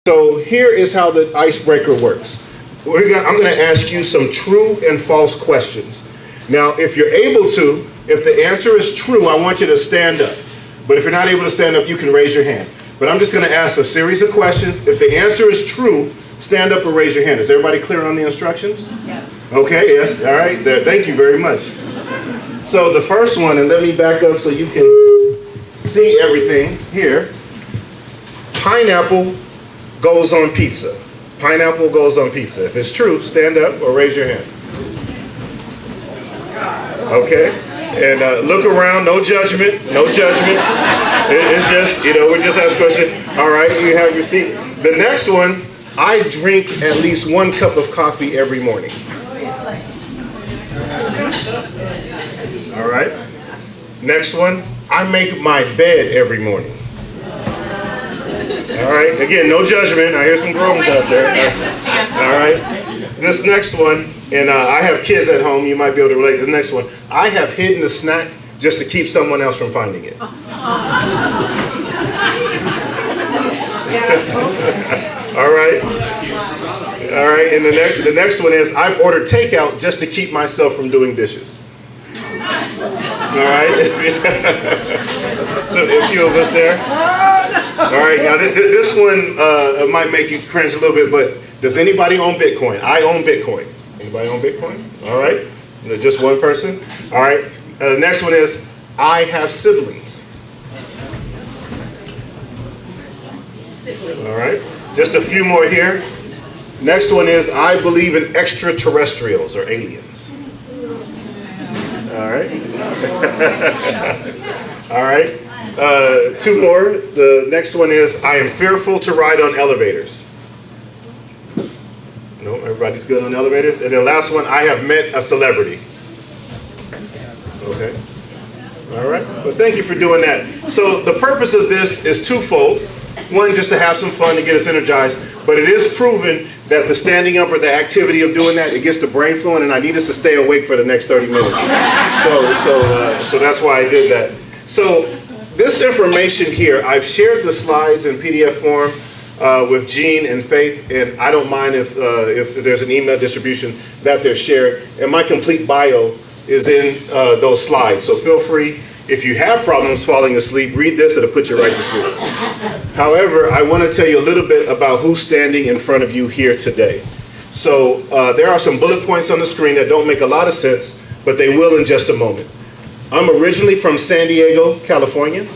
So here is how the icebreaker works. I'm going to ask you some true and false questions. Now, if you're able to, if the answer is true, I want you to stand up. But if you're not able to stand up, you can raise your hand. But I'm just going to ask a series of questions. If the answer is true, stand up and raise your hand. Is everybody clear on the instructions? Yes. Okay, yes, all right. Thank you very much. So the first one, and let me back up so you can see everything here. Pineapple goes on pizza. Pineapple goes on pizza. If it's true, stand up or raise your hand. Okay? And look around, no judgment, no judgment. It's just, we just ask a question. All right, you have your seat. The next one, I drink at least 1 cup of coffee every morning. All right. Next one, I make my bed every morning. All right. Again, no judgment. I hear some groans out there. All right. This next one, and I have kids at home. You might be able to relate. This next one, I have hidden a snack just to keep someone else from finding it. All right. All right. And the next one is I've ordered takeout just to keep myself from doing dishes. All right. So a few of us there. All right. Now this one might make you cringe a little bit, but does anybody own Bitcoin? I own Bitcoin. Anybody own Bitcoin? All right. Just one person. All right. The next one is I have siblings. All right. Just a few more here. Next one is I believe in extraterrestrials or aliens. All right. All right. 2 more. The next one is I am fearful to ride on elevators. No, everybody's good on elevators. And the last one, I have met a celebrity. Okay. All right. Well, thank you for doing that. So the purpose of this is twofold. One, just to have some fun to get us energized. But it is proven that the standing up or the activity of doing that, it gets the brain flowing, and I need us to stay awake for the next 30 minutes. So that's why I did that. So this information here, I've shared the slides in PDF form with Jean and Faith, and I don't mind if there's an email distribution that they're shared. And my complete bio is in those slides. So feel free, if you have problems falling asleep, read this, it'll put you right to sleep. However, I want to tell you a little bit about who's standing in front of you here today. So there are some bullet points on the screen that don't make a lot of sense, but they will in just a moment. I'm originally from San Diego, California.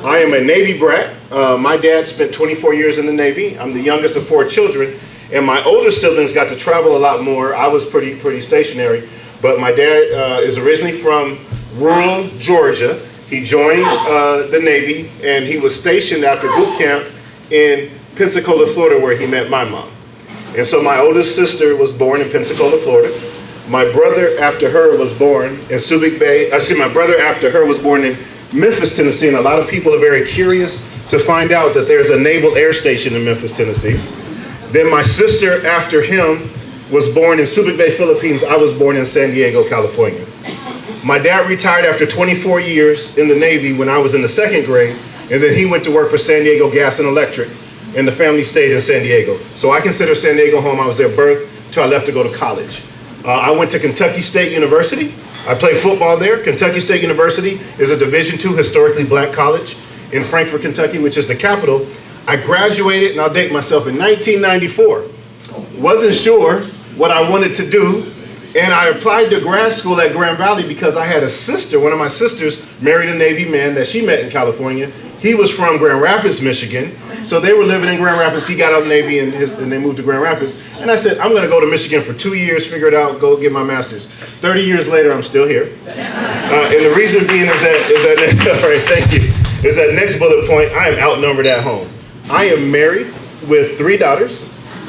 I am a Navy brat. My dad spent 24 years in the Navy. I'm the youngest of 4 children, and my older siblings got to travel a lot more. I was pretty stationary, but my dad is originally from rural Georgia. He joined the Navy, and he was stationed after boot camp in Pensacola, Florida, where he met my mom. And so my oldest sister was born in Pensacola, Florida. My brother after her was born in Subic Bay. My brother after her was born in Memphis, Tennessee, and a lot of people are very curious to find out that there's a naval air station in Memphis, Tennessee. Then my sister after him was born in Subic Bay, Philippines. I was born in San Diego, California. My dad retired after 24 years in the Navy when I was in the 2nd grade, and then he went to work for San Diego Gas and Electric, and the family stayed in San Diego. So I consider San Diego home. I was there birth till I left to go to college. I went to Kentucky State University. I played football there. Kentucky State University is a Division II historically black college in Frankfort, Kentucky, which is the capital. I graduated, and I'll date myself, in 1994. Wasn't sure what I wanted to do, and I applied to grad school at Grand Valley because I had a sister. One of my sisters married a Navy man that she met in California. He was from Grand Rapids, Michigan. So they were living in Grand Rapids. He got out of the Navy and they moved to Grand Rapids. And I said, I'm going to go to Michigan for 2 years, figure it out, go get my master's. 30 years later, I'm still here. And the reason being is that all right, thank you, is that next bullet point, I am outnumbered at home. I am married with 3 daughters,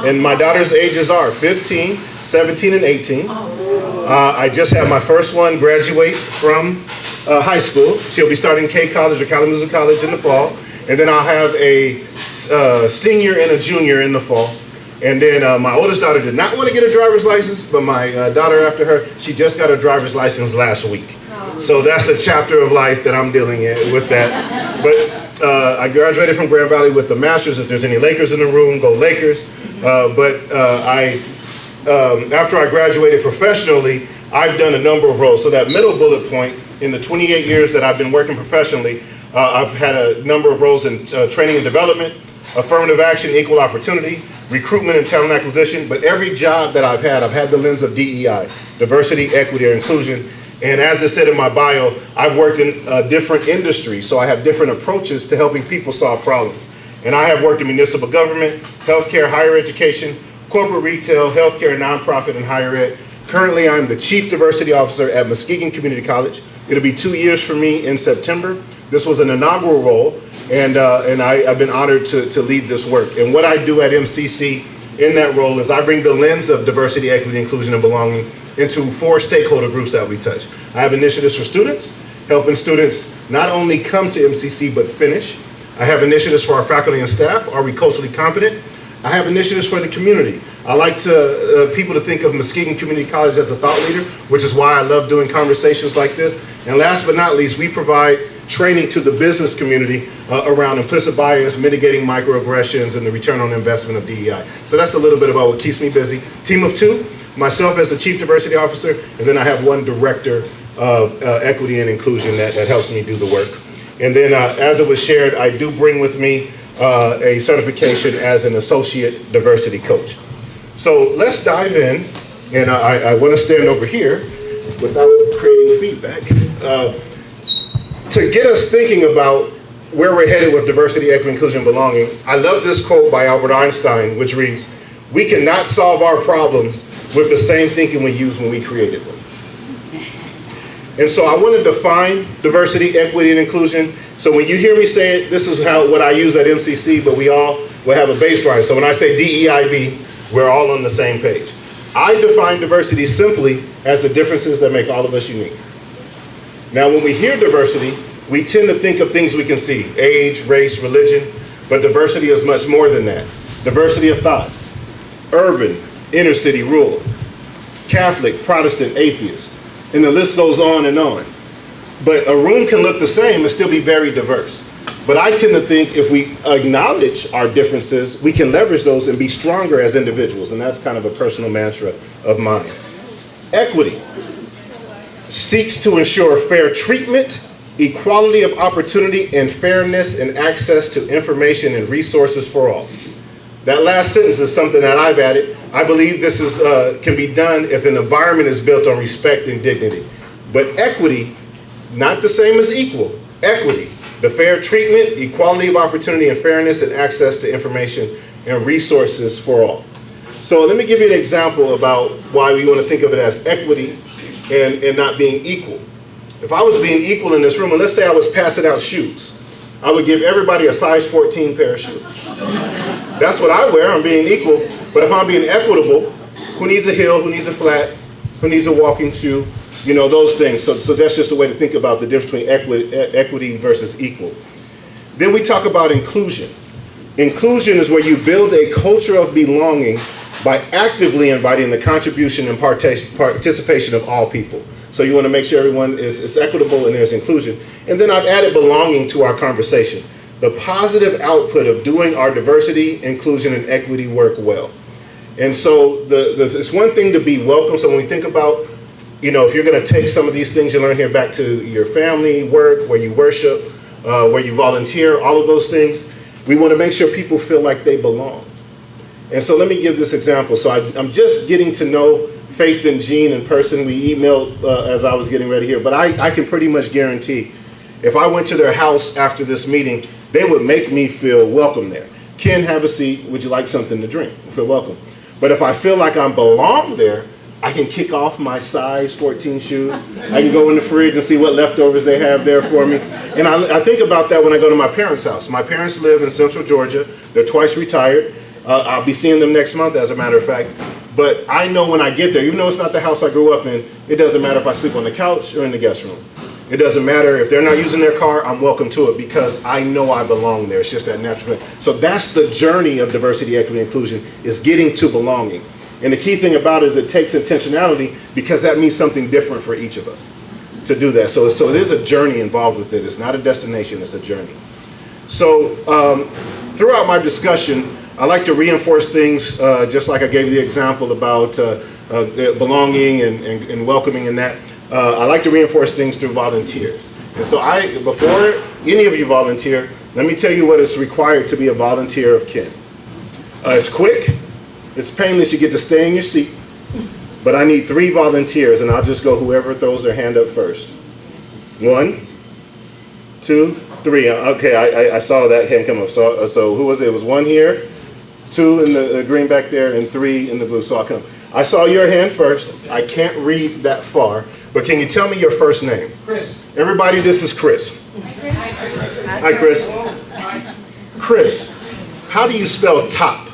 and my daughters' ages are 15, 17, and 18. I just had my first one graduate from high school. She'll be starting K College or Kalamazoo College in the fall. And then I'll have a senior and a junior in the fall. And then my oldest daughter did not want to get a driver's license, but my daughter after her, she just got a driver's license last week. So that's a chapter of life that I'm dealing with that. But I graduated from Grand Valley with the master's. If there's any Lakers in the room, go Lakers. After I graduated professionally, I've done a number of roles. So that middle bullet point, in the 28 years that I've been working professionally, I've had a number of roles in training and development, affirmative action, equal opportunity, recruitment and talent acquisition. But every job that I've had the lens of DEI, diversity, equity, or inclusion. And as I said in my bio, I've worked in different industries, so I have different approaches to helping people solve problems. And I have worked in municipal government, healthcare, higher education, corporate retail, healthcare, nonprofit, and higher ed. Currently, I'm the Chief Diversity Officer at Muskegon Community College. It'll be 2 years for me in September. This was an inaugural role, and I've been honored to lead this work. And what I do at MCC in that role is I bring the lens of diversity, equity, inclusion, and belonging into 4 stakeholder groups that we touch. I have initiatives for students, helping students not only come to MCC, but finish. I have initiatives for our faculty and staff. Are we culturally competent? I have initiatives for the community. I like people to think of Muskegon Community College as a thought leader, which is why I love doing conversations like this. And last but not least, we provide training to the business community around implicit bias, mitigating microaggressions, and the return on investment of DEI. So that's a little bit about what keeps me busy. Team of 2, myself as the Chief Diversity Officer, and then I have 1 Director of Equity and Inclusion that helps me do the work. And then as it was shared, I do bring with me a certification as an Associate Diversity Coach. So let's dive in, and I want to stand over here without creating feedback. To get us thinking about where we're headed with diversity, equity, inclusion, belonging, I love this quote by Albert Einstein, which reads, "We cannot solve our problems with the same thinking we used when we created them." And so I want to define diversity, equity, and inclusion. So when you hear me say it, this is what I use at MCC, but we all will have a baseline. So when I say DEIB, we're all on the same page. I define diversity simply as the differences that make all of us unique. Now, when we hear diversity, we tend to think of things we can see, age, race, religion, but diversity is much more than that. Diversity of thought, urban, inner city, rural, Catholic, Protestant, atheist, and the list goes on and on. But a room can look the same and still be very diverse. But I tend to think if we acknowledge our differences, we can leverage those and be stronger as individuals, and that's kind of a personal mantra of mine. Equity seeks to ensure fair treatment, equality of opportunity, and fairness and access to information and resources for all. That last sentence is something that I've added. I believe this can be done if an environment is built on respect and dignity. But equity, not the same as equal. Equity, the fair treatment, equality of opportunity, and fairness and access to information and resources for all. So let me give you an example about why we want to think of it as equity and not being equal. If I was being equal in this room, and let's say I was passing out shoes, I would give everybody a size 14 pair of shoes. That's what I wear, I'm being equal. But if I'm being equitable, who needs a heel, who needs a flat, who needs a walking shoe, you know, those things. So that's just a way to think about the difference between equity versus equal. Then we talk about inclusion. Inclusion is where you build a culture of belonging by actively inviting the contribution and participation of all people. So you want to make sure everyone is equitable and there's inclusion. And then I've added belonging to our conversation. The positive output of doing our diversity, inclusion, and equity work well. And so it's one thing to be welcome. So when we think about, you know, if you're going to take some of these things you learn here back to your family, work, where you worship, where you volunteer, all of those things, we want to make sure people feel like they belong. And so let me give this example. So I'm just getting to know Faith and Jean in person. We emailed as I was getting ready here, but I can pretty much guarantee if I went to their house after this meeting, they would make me feel welcome there. Ken, have a seat. Would you like something to drink? I feel welcome. But if I feel like I belong there, I can kick off my size 14 shoes. I can go in the fridge and see what leftovers they have there for me. And I think about that when I go to my parents' house. My parents live in Central Georgia. They're twice retired. I'll be seeing them next month, as a matter of fact. But I know when I get there, even though it's not the house I grew up in, it doesn't matter if I sleep on the couch or in the guest room. It doesn't matter if they're not using their car, I'm welcome to it because I know I belong there. It's just that natural thing. So that's the journey of diversity, equity, inclusion, is getting to belonging. And the key thing about it is it takes intentionality because that means something different for each of us to do that. So it is a journey involved with it. It's not a destination, it's a journey. So throughout my discussion, I like to reinforce things just like I gave you the example about belonging and welcoming and that. I like to reinforce things through volunteers. And so before any of you volunteer, let me tell you what is required to be a volunteer of kin. It's quick, it's painless, you get to stay in your seat, but I need 3 volunteers, and I'll just go whoever throws their hand up first. 1, 2, 3. Okay, I saw that hand come up. So who was it? It was 1 here, 2 in the green back there, and 3 in the blue. So I'll come. I saw your hand first. I can't read that far, but can you tell me your first name? Chris. Everybody, this is Chris. Hi, Chris. Chris, how do you spell top?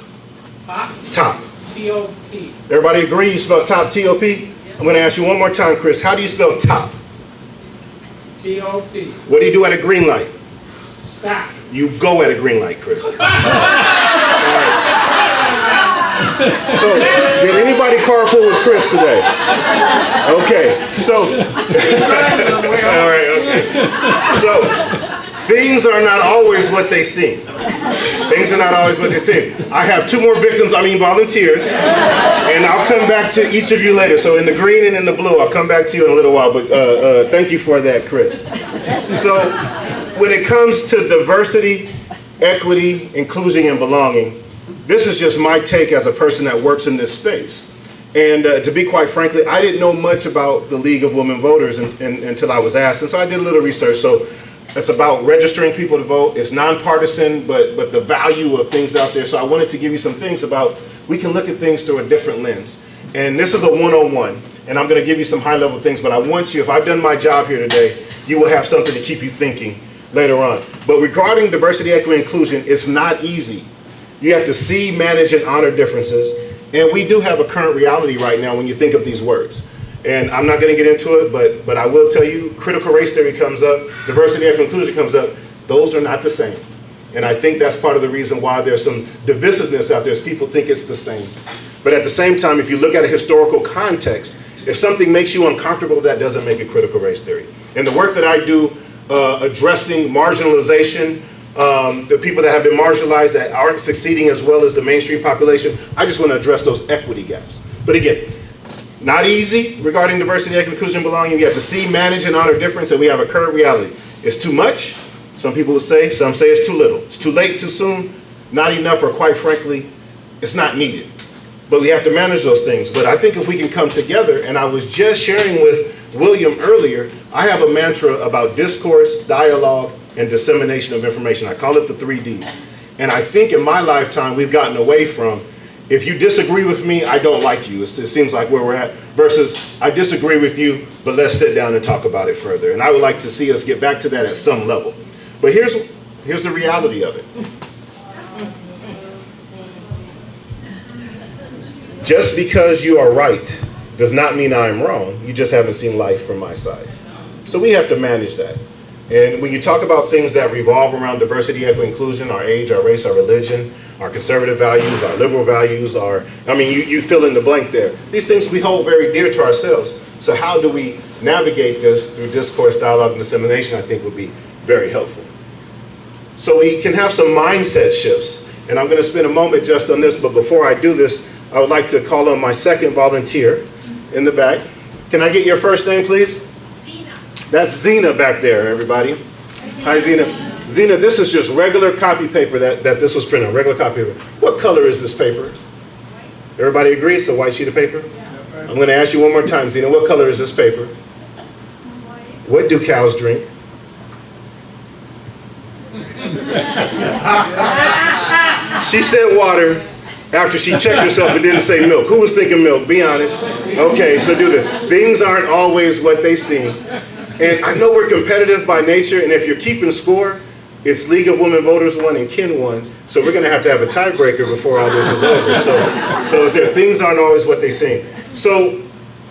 Top. T-O-P. Everybody agree you spell top T-O-P? I'm going to ask you one more time, Chris. How do you spell top? T-O-P. What do you do at a green light? Stop. You go at a green light, Chris. All right. So, did anybody carpool with Chris today? Okay. So, all right, okay. So, things are not always what they seem. Things are not always what they seem. I have 2 more victims, volunteers, and I'll come back to each of you later. So in the green and in the blue, I'll come back to you in a little while, but thank you for that, Chris. So when it comes to diversity, equity, inclusion, and belonging, this is just my take as a person that works in this space. And to be quite frankly, I didn't know much about the League of Women Voters until I was asked, and so I did a little research. So it's about registering people to vote. It's nonpartisan, but the value of things out there. So I wanted to give you some things about, we can look at things through a different lens. And this is a 101, and I'm going to give you some high-level things, but I want you, if I've done my job here today, you will have something to keep you thinking later on. But regarding diversity, equity, inclusion, it's not easy. You have to see, manage, and honor differences. And we do have a current reality right now when you think of these words. And I'm not going to get into it, but I will tell you, critical race theory comes up, diversity, equity, inclusion comes up. Those are not the same. And I think that's part of the reason why there's some divisiveness out there, is people think it's the same. But at the same time, if you look at a historical context, if something makes you uncomfortable, that doesn't make it critical race theory. And the work that I do addressing marginalization, the people that have been marginalized that aren't succeeding as well as the mainstream population, I just want to address those equity gaps. But again, not easy regarding diversity, equity, inclusion, and belonging. You have to see, manage, and honor difference, and we have a current reality. It's too much, some people would say, some say it's too little. It's too late, too soon, not enough, or quite frankly, it's not needed. But we have to manage those things. But I think if we can come together, and I was just sharing with William earlier, I have a mantra about discourse, dialogue, and dissemination of information. I call it the 3 Ds. And I think in my lifetime, we've gotten away from, if you disagree with me, I don't like you. It seems like where we're at, versus I disagree with you, but let's sit down and talk about it further. And I would like to see us get back to that at some level. But here's the reality of it. Just because you are right does not mean I'm wrong. You just haven't seen life from my side. So we have to manage that. And when you talk about things that revolve around diversity, equity, inclusion, our age, our race, our religion, our conservative values, our liberal values, you fill in the blank there. These things we hold very dear to ourselves. So how do we navigate this through discourse, dialogue, and dissemination, I think would be very helpful. So we can have some mindset shifts. And I'm going to spend a moment just on this, but before I do this, I would like to call on my second volunteer in the back. Can I get your first name, please? Zena. That's Zena back there, everybody. Hi, Zena. Zena, this is just regular copy paper that this was printed on, regular copy paper. What color is this paper? Everybody agree? It's a white sheet of paper? I'm going to ask you one more time, Zena. What color is this paper? What do cows drink? She said water after she checked herself and didn't say milk. Who was thinking milk? Be honest. Okay, so do this. Things aren't always what they seem. And I know we're competitive by nature, and if you're keeping score, it's League of Women Voters 1 and Kin 1. So we're going to have a tiebreaker before all this is over. So things aren't always what they seem. So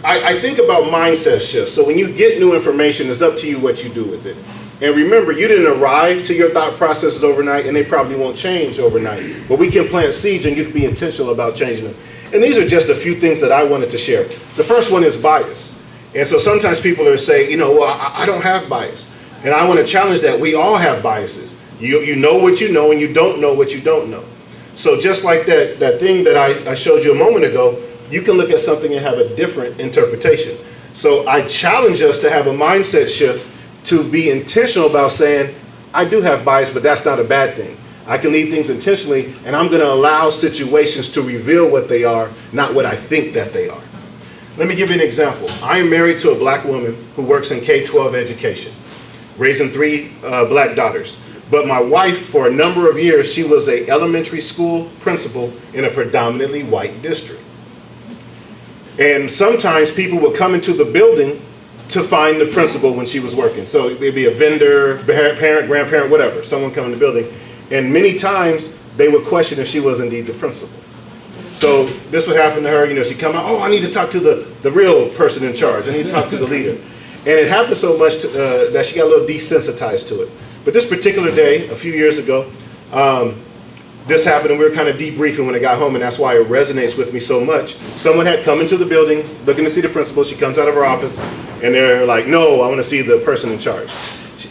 I think about mindset shifts. So when you get new information, it's up to you what you do with it. And remember, you didn't arrive to your thought processes overnight, and they probably won't change overnight. But we can plant seeds, and you can be intentional about changing them. And these are just a few things that I wanted to share. The first one is bias. And so sometimes people are saying, well, I don't have bias. And I want to challenge that. We all have biases. You know what you know, and you don't know what you don't know. So just like that thing that I showed you a moment ago, you can look at something and have a different interpretation. So I challenge us to have a mindset shift to be intentional about saying, I do have bias, but that's not a bad thing. I can lead things intentionally, and I'm going to allow situations to reveal what they are, not what I think that they are. Let me give you an example. I am married to a black woman who works in K-12 education, raising 3 black daughters. But my wife, for a number of years, she was an elementary school principal in a predominantly white district. And sometimes people would come into the building to find the principal when she was working. So it'd be a vendor, parent, grandparent, whatever, someone come in the building. And many times they would question if she was indeed the principal. So this would happen to her, she'd come out, I need to talk to the real person in charge. I need to talk to the leader. And it happened so much that she got a little desensitized to it. But this particular day, a few years ago, this happened, and we were kind of debriefing when I got home, and that's why it resonates with me so much. Someone had come into the building looking to see the principal. She comes out of her office, and they're like, no, I want to see the person in charge.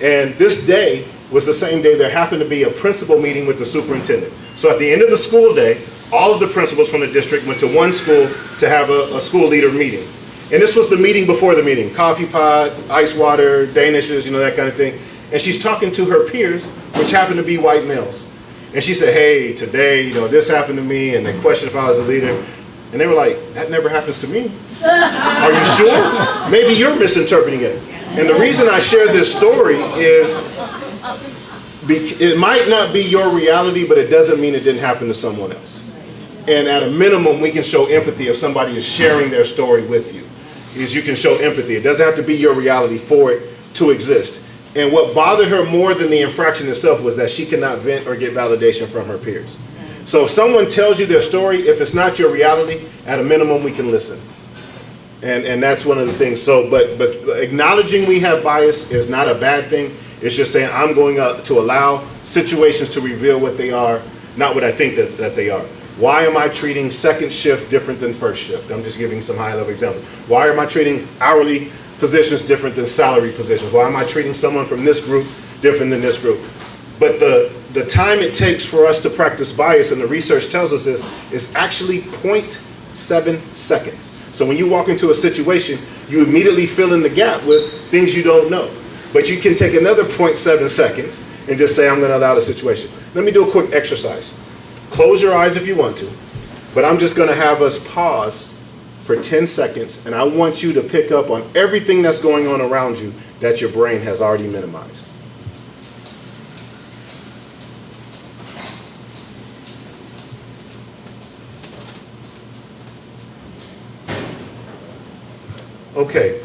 And this day was the same day there happened to be a principal meeting with the superintendent. So at the end of the school day, all of the principals from the district went to one school to have a school leader meeting. And this was the meeting before the meeting. Coffee pot, ice water, Danishes, that kind of thing. And she's talking to her peers, which happened to be white males. And she said, hey, today, this happened to me, and they questioned if I was a leader. And they were like, that never happens to me. Are you sure? Maybe you're misinterpreting it. And the reason I share this story is it might not be your reality, but it doesn't mean it didn't happen to someone else. And at a minimum, we can show empathy if somebody is sharing their story with you. Is you can show empathy. It doesn't have to be your reality for it to exist. And what bothered her more than the infraction itself was that she could not vent or get validation from her peers. So if someone tells you their story, if it's not your reality, at a minimum we can listen. And that's one of the things. So, but acknowledging we have bias is not a bad thing. It's just saying I'm going to allow situations to reveal what they are, not what I think that they are. Why am I treating second shift different than first shift? I'm just giving some high-level examples. Why am I treating hourly positions different than salary positions? Why am I treating someone from this group different than this group? But the time it takes for us to practice bias, and the research tells us this, is actually 0.7 seconds. So when you walk into a situation, you immediately fill in the gap with things you don't know. But you can take another 0.7 seconds and just say, I'm going to allow the situation. Let me do a quick exercise. Close your eyes if you want to, but I'm just going to have us pause for 10 seconds, and I want you to pick up on everything that's going on around you that your brain has already minimized. Okay,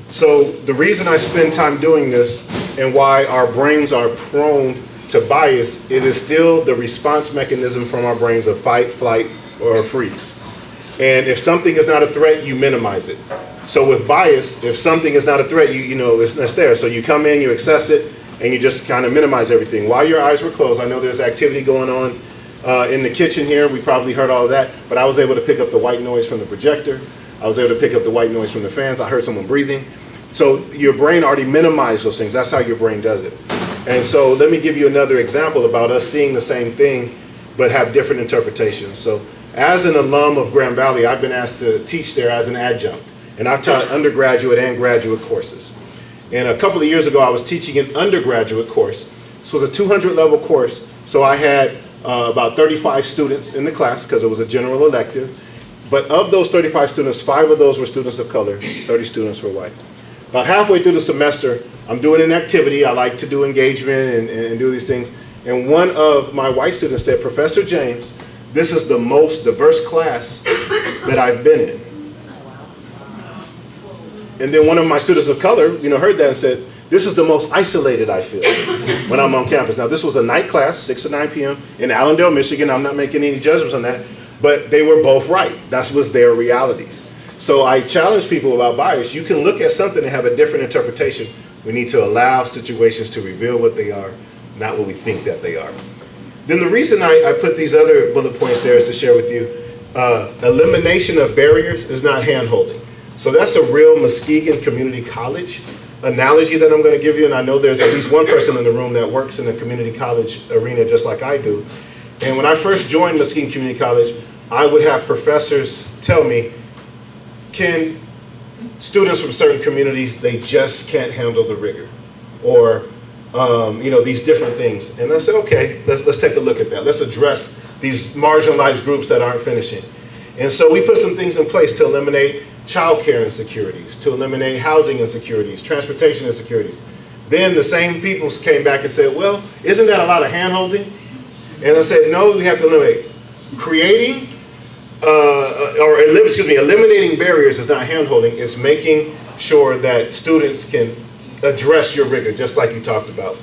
so the reason I spend time doing this and why our brains are prone to bias, it is still the response mechanism from our brains of fight, flight, or freeze. And if something is not a threat, you minimize it. So with bias, if something is not a threat, it's there. So you come in, you access it, and you just kind of minimize everything. While your eyes were closed, I know there's activity going on in the kitchen here. We probably heard all of that, but I was able to pick up the white noise from the projector. I was able to pick up the white noise from the fans. I heard someone breathing. So your brain already minimized those things. That's how your brain does it. And so let me give you another example about us seeing the same thing, but have different interpretations. So as an alum of Grand Valley, I've been asked to teach there as an adjunct. And I've taught undergraduate and graduate courses. And a couple of years ago, I was teaching an undergraduate course. This was a 200 level course. So I had about 35 students in the class because it was a general elective. But of those 35 students, 5 of those were students of color, 30 students were white. About halfway through the semester, I'm doing an activity. I like to do engagement and do these things. And one of my white students said, Professor James, this is the most diverse class that I've been in. And then one of my students of color, heard that and said, this is the most isolated I feel when I'm on campus. Now, this was a night class, 6 to 9 p.m. in Allendale, Michigan. I'm not making any judgments on that, but they were both right. That was their realities. So I challenge people about bias. You can look at something and have a different interpretation. We need to allow situations to reveal what they are, not what we think that they are. Then the reason I put these other bullet points there is to share with you, elimination of barriers is not hand-holding. So that's a real Muskegon Community College analogy that I'm going to give you, and I know there's at least one person in the room that works in the community college arena just like I do. And when I first joined Muskegon Community College, I would have professors tell me, can students from certain communities, they just can't handle the rigor, or these different things. And I said, okay, let's take a look at that. Let's address these marginalized groups that aren't finishing. And so we put some things in place to eliminate childcare insecurities, to eliminate housing insecurities, transportation insecurities. Then the same people came back and said, well, isn't that a lot of hand-holding? And I said, no, we have to eliminate. Eliminating barriers is not hand-holding, it's making sure that students can address your rigor, just like you talked about.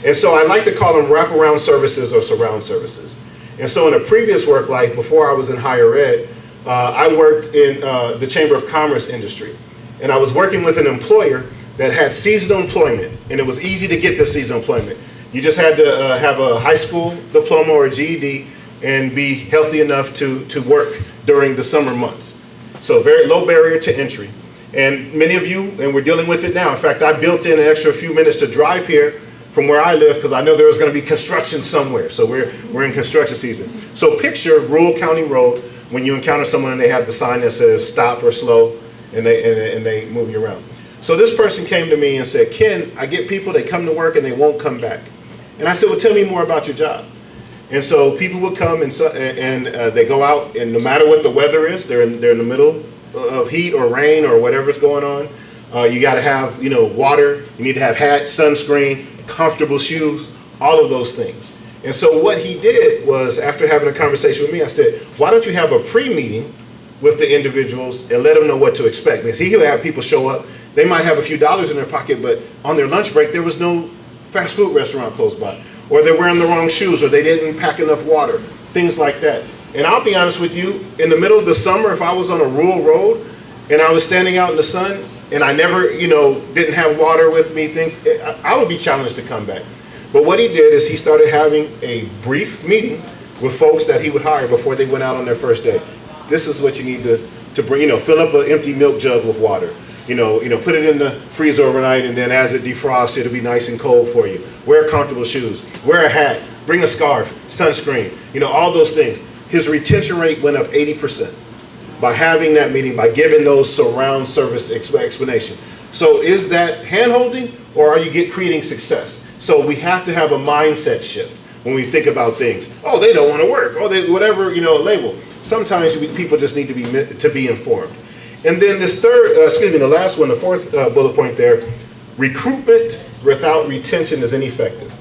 And so I like to call them wraparound services or surround services. And so in a previous work life, before I was in higher ed, I worked in the Chamber of Commerce industry. And I was working with an employer that had seasonal employment, and it was easy to get the seasonal employment. You just had to have a high school diploma or a GED and be healthy enough to work during the summer months. So very low barrier to entry. And many of you, and we're dealing with it now. In fact, I built in an extra few minutes to drive here from where I live because I know there was going to be construction somewhere. So we're in construction season. So picture rural county road when you encounter someone and they have the sign that says stop or slow, and they move you around. So this person came to me and said, Ken, I get people, they come to work and they won't come back. And I said, well, tell me more about your job. And so people would come and they go out, and no matter what the weather is, they're in the middle of heat or rain or whatever's going on. You got to have water. You need to have hat, sunscreen, comfortable shoes, all of those things. And so what he did was, after having a conversation with me, I said, why don't you have a pre-meeting with the individuals and let them know what to expect? Because he would have people show up. They might have a few dollars in their pocket, but on their lunch break, there was no fast food restaurant close by. Or they're wearing the wrong shoes, or they didn't pack enough water, things like that. And I'll be honest with you, in the middle of the summer, if I was on a rural road and I was standing out in the sun and I never, didn't have water with me, I would be challenged to come back. But what he did is he started having a brief meeting with folks that he would hire before they went out on their first day. This is what you need to bring, fill up an empty milk jug with water. Put it in the freezer overnight, and then as it defrosts, it'll be nice and cold for you. Wear comfortable shoes, wear a hat, bring a scarf, sunscreen, all those things. His retention rate went up 80% by having that meeting, by giving those surround service explanation. So is that hand-holding, or are you creating success? So we have to have a mindset shift when we think about things. Oh, they don't want to work. Oh, they whatever, label. Sometimes people just need to be informed. And then this the last one, the fourth bullet point there, recruitment without retention is ineffective.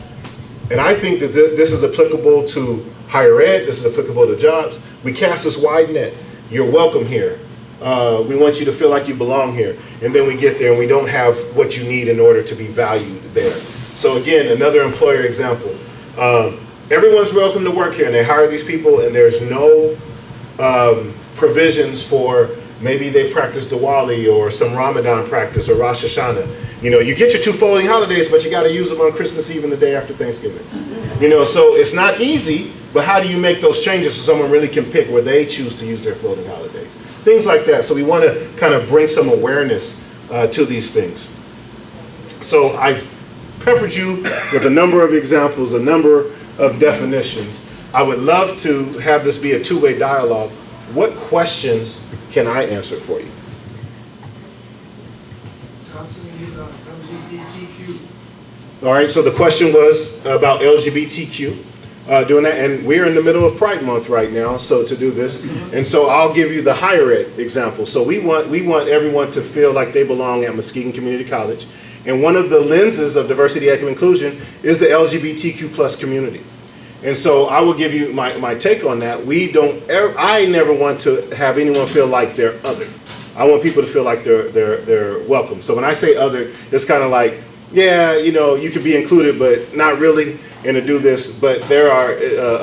And I think that this is applicable to higher ed, this is applicable to jobs. We cast this wide net. You're welcome here. We want you to feel like you belong here. And then we get there and we don't have what you need in order to be valued there. So again, another employer example. Everyone's welcome to work here, and they hire these people, and there's no provisions for maybe they practice Diwali or some Ramadan practice or Rosh Hashanah. You get your 2 floating holidays, but you got to use them on Christmas Eve and the day after Thanksgiving. So it's not easy, but how do you make those changes so someone really can pick where they choose to use their floating holidays? Things like that. So we want to kind of bring some awareness to these things. So I've peppered you with a number of examples, a number of definitions. I would love to have this be a two-way dialogue. What questions can I answer for you? Talk to me about LGBTQ. All right, so the question was about LGBTQ, doing that, and we're in the middle of Pride Month right now, so to do this, and so I'll give you the higher ed example. So we want everyone to feel like they belong at Muskegon Community College, and one of the lenses of diversity, equity, and inclusion is the LGBTQ plus community. And so I will give you my take on that. I never want to have anyone feel like they're other. I want people to feel like they're welcome. So when I say other, it's kind of like, yeah, you could be included, but not really, and to do this. But there are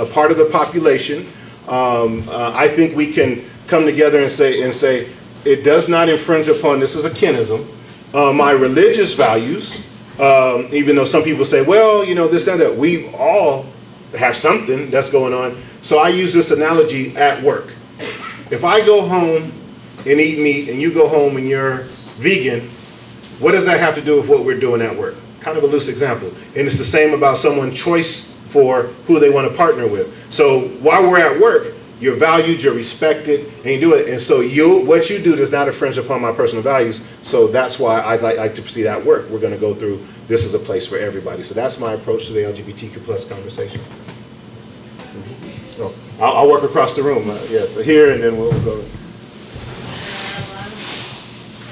a part of the population. I think we can come together and say, it does not infringe upon, this is a kinism, my religious values, even though some people say, well, you know, this and that, we all have something that's going on. So I use this analogy at work. If I go home and eat meat and you go home and you're vegan, what does that have to do with what we're doing at work? Kind of a loose example. And it's the same about someone's choice for who they want to partner with. So while we're at work, you're valued, you're respected, and you do it. And so what you do does not infringe upon my personal values. So that's why I like to proceed at work. We're going to go through, this is a place for everybody. So that's my approach to the LGBTQ plus conversation. So I'll work across the room. Yes, here, and then we'll go.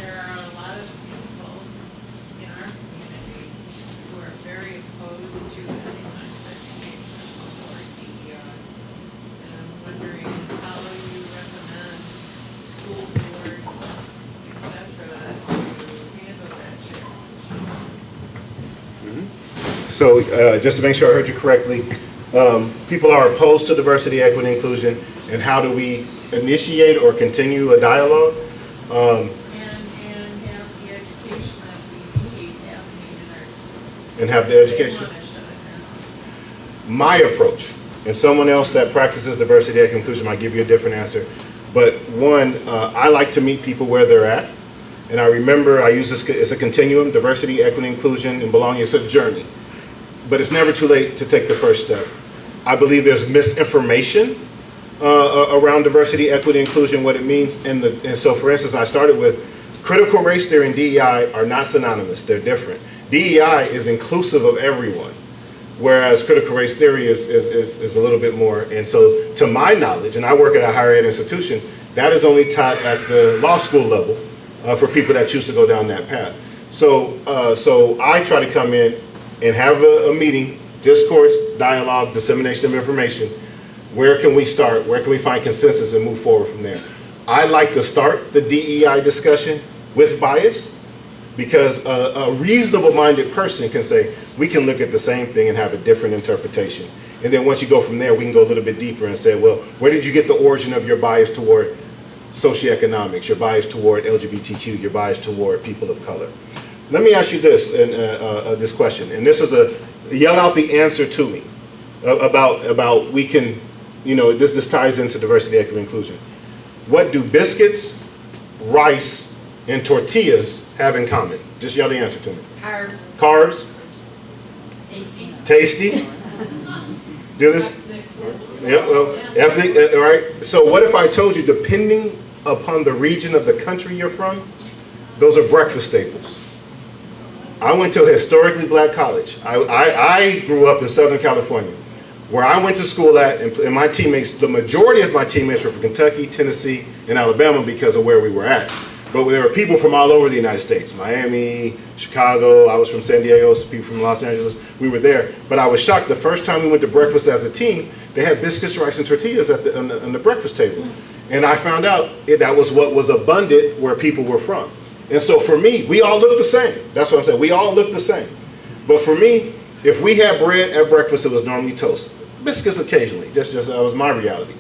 There are a lot of people in our community who are very opposed to any kind of education or DEI. And I'm wondering how you recommend school boards, et cetera, to handle that challenge. So just to make sure I heard you correctly, people are opposed to diversity, equity, inclusion, and how do we initiate or continue a dialogue? And have the education that we need happening in our schools. And have the education? They want to shut it down. My approach, and someone else that practices diversity, equity, inclusion might give you a different answer, but one, I like to meet people where they're at, and I remember I use this, it's a continuum, diversity, equity, inclusion, and belonging, it's a journey, but it's never too late to take the first step. I believe there's misinformation around diversity, equity, inclusion, what it means, and so for instance, I started with critical race theory and DEI are not synonymous, they're different. DEI is inclusive of everyone, whereas critical race theory is a little bit more, and so to my knowledge, and I work at a higher ed institution, that is only taught at the law school level for people that choose to go down that path. So I try to come in and have a meeting, discourse, dialogue, dissemination of information. Where can we start? Where can we find consensus and move forward from there? I like to start the DEI discussion with bias because a reasonable-minded person can say, we can look at the same thing and have a different interpretation. And then once you go from there, we can go a little bit deeper and say, well, where did you get the origin of your bias toward socioeconomics, your bias toward LGBTQ, your bias toward people of color? Let me ask you this, this question, and this is yell out the answer to me about we can, you know, this ties into diversity, equity, inclusion. What do biscuits, rice, and tortillas have in common? Just yell the answer to me. Carbs. Carbs. Tasty. Tasty. Do this? Yeah, well, ethnic, all right. So what if I told you, depending upon the region of the country you're from, those are breakfast staples. I went to a historically black college. I grew up in Southern California, where I went to school at, and my teammates, the majority of my teammates were from Kentucky, Tennessee, and Alabama because of where we were at. But there were people from all over the United States, Miami, Chicago, I was from San Diego, people from Los Angeles, we were there. But I was shocked the first time we went to breakfast as a team, they had biscuits, rice, and tortillas on the breakfast table. And I found out that was what was abundant where people were from. And so for me, we all look the same. That's what I'm saying. We all look the same. But for me, if we had bread at breakfast, it was normally toast. Biscuits occasionally. Just that was my reality.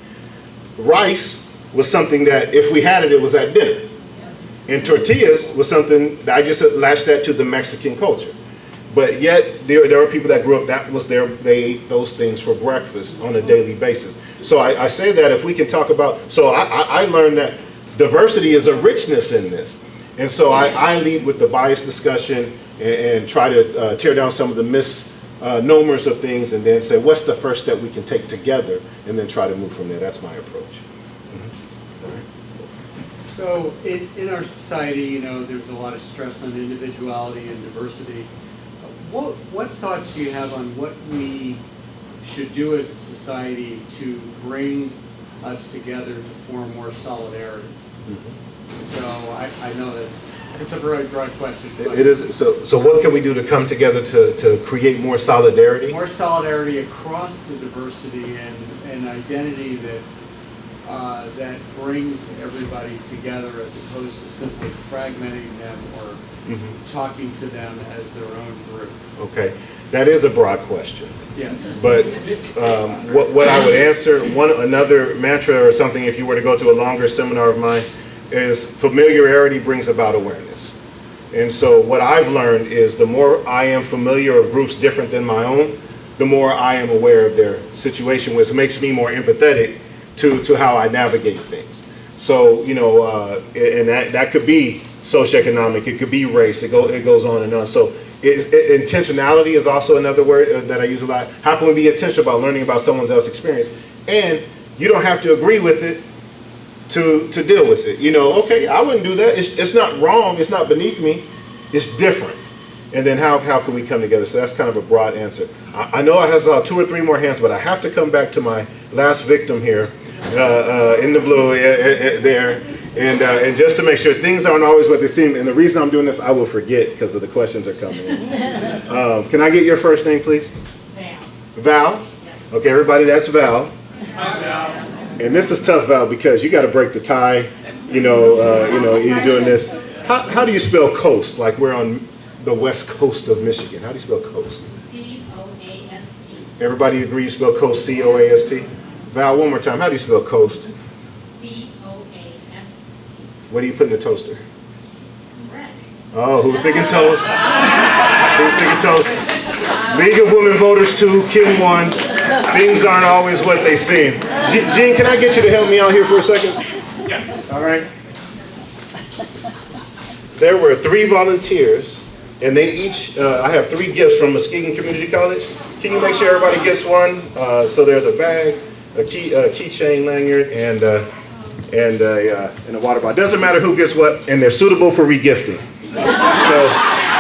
Rice was something that if we had it, it was at dinner. And tortillas was something that I just latched that to the Mexican culture. But yet there are people that grew up, that was they ate those things for breakfast on a daily basis. So I say that if we can talk about, so I learned that diversity is a richness in this. And so I lead with the bias discussion and try to tear down some of the misnomers of things and then say, what's the first step we can take together, and then try to move from there. That's my approach. Mm-hmm. All right. So in our society, you know, there's a lot of stress on individuality and diversity. What thoughts do you have on what we should do as a society to bring us together to form more solidarity? Mm-hmm. So I know it's a very broad question. It is. So what can we do to come together to create more solidarity? More solidarity across the diversity and identity that brings everybody together, as opposed to simply fragmenting them or talking to them as their own group. Okay, that is a broad question. Yes. But what I would answer, another mantra or something, if you were to go to a longer seminar of mine, is familiarity brings about awareness. And so what I've learned is the more I am familiar of groups different than my own, the more I am aware of their situation, which makes me more empathetic to how I navigate things. So, you know, and that could be socioeconomic, it could be race, it goes on and on. So intentionality is also another word that I use a lot. How can we be intentional about learning about someone else's experience? And you don't have to agree with it to deal with it. You know, okay, I wouldn't do that. It's not wrong, it's not beneath me, it's different. And then how can we come together? So that's kind of a broad answer. I know I have 2 or 3 more hands, but I have to come back to my last victim here in the blue there. And just to make sure things aren't always what they seem, and the reason I'm doing this, I will forget because of the questions are coming in. Can I get your first name, please? Val. Val? Okay, everybody, that's Val. And this is tough, Val, because you got to break the tie. You know, you're doing this. How do you spell coast? Like we're on the west coast of Michigan. How do you spell coast? C-O-A-S-T. Everybody agree you spell coast C-O-A-S-T? Val, one more time. How do you spell coast? C-O-A-S-T. What do you put in the toaster? Bread. Oh, who's thinking toast? Who's thinking toast? League of Women Voters 2, Kim 1. Things aren't always what they seem. Gene, can I get you to help me out here for a second? Yeah. All right. There were 3 volunteers, and they each, I have 3 gifts from Muskegon Community College. Can you make sure everybody gets one? So there's a bag, a keychain lanyard, and a water bottle. Doesn't matter who gets what, and they're suitable for regifting.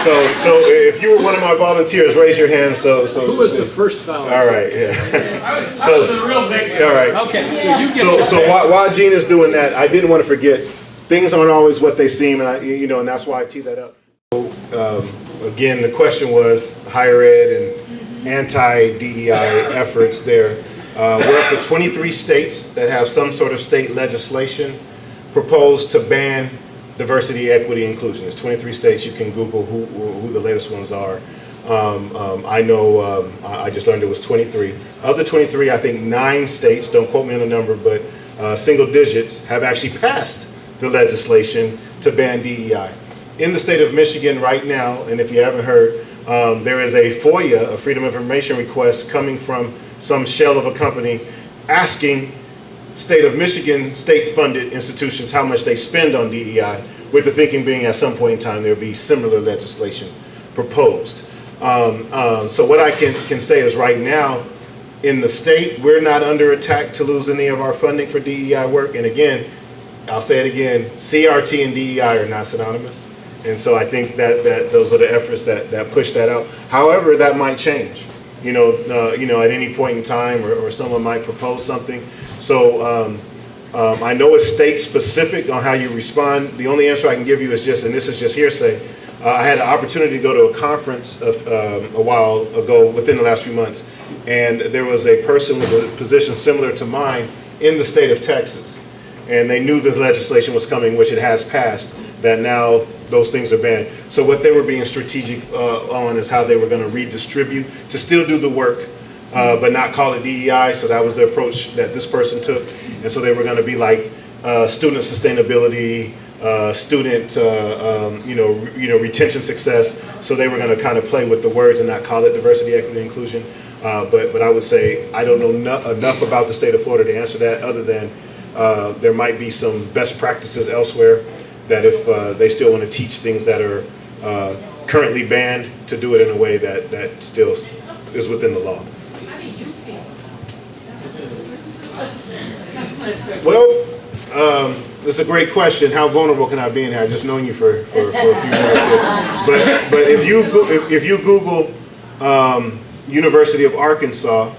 So if you were one of my volunteers, raise your hand. Who was the first volunteer? All right, yeah. I was the real victim. All right. Okay, so you get So while Gene is doing that, I didn't want to forget, things aren't always what they seem, and and that's why I tee that up. So, again, the question was higher ed and anti-DEI efforts there. We're up to 23 states that have some sort of state legislation proposed to ban diversity, equity, inclusion. It's 23 states. You can Google who the latest ones are. I know, I just learned it was 23. Of the 23, I think 9 states, don't quote me on the number, but single digits, have actually passed the legislation to ban DEI. In the state of Michigan right now, and if you haven't heard, there is a FOIA, a Freedom of Information request, coming from some shell of a company asking state of Michigan state-funded institutions how much they spend on DEI, with the thinking being at some point in time there will be similar legislation proposed. So what I can say is right now in the state, we're not under attack to lose any of our funding for DEI work. And again, I'll say it again, CRT and DEI are not synonymous. And so I think that those are the efforts that push that out. However, that might change, at any point in time, or someone might propose something. So I know it's state specific on how you respond. The only answer I can give you is just, and this is just hearsay, I had an opportunity to go to a conference a while ago, within the last few months, and there was a person with a position similar to mine in the state of Texas. And they knew this legislation was coming, which it has passed, that now those things are banned. So what they were being strategic on is how they were going to redistribute to still do the work, but not call it DEI. So that was the approach that this person took. And so they were going to be like student sustainability, student, retention success. So they were going to kind of play with the words and not call it diversity, equity, inclusion. But I would say I don't know enough about the state of Florida to answer that, other than there might be some best practices elsewhere that if they still want to teach things that are currently banned, to do it in a way that still is within the law. How do you feel? Well, it's a great question. How vulnerable can I be in here? I've just known you for a few minutes here. But if you Google University of Arkansas,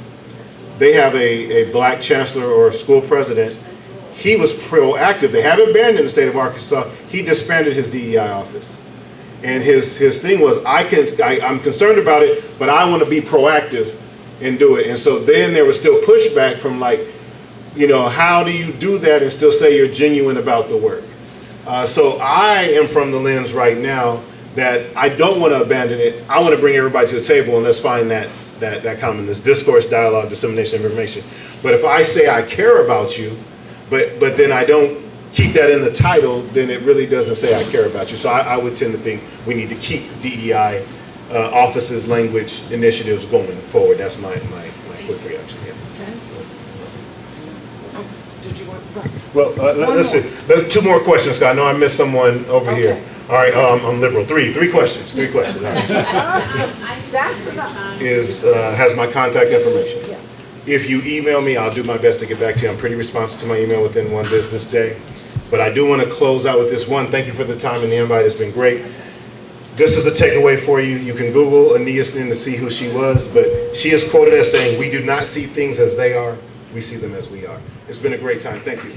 they have a black chancellor or a school president. He was proactive. They haven't banned in the state of Arkansas. He disbanded his DEI office. And his thing was, I'm concerned about it, but I want to be proactive and do it. And so then there was still pushback from how do you do that and still say you're genuine about the work? So I am from the lens right now that I don't want to abandon it. I want to bring everybody to the table, and let's find that commonness, discourse, dialogue, dissemination of information. But if I say I care about you, but then I don't keep that in the title, then it really doesn't say I care about you. So I would tend to think we need to keep DEI offices, language, initiatives going forward. That's my quick reaction. Yeah. Did you want? Well, let's see. There's two more questions, Scott. I know I missed someone over here. All right, I'm liberal. Three questions. All right. That's enough. Has my contact information. Yes. If you email me, I'll do my best to get back to you. I'm pretty responsive to my email within 1 business day. But I do want to close out with this one. Thank you for the time and the invite. It's been great. This is a takeaway for you. You can Google Ania Snin to see who she was, but she is quoted as saying, "We do not see things as they are, we see them as we are." It's been a great time. Thank you.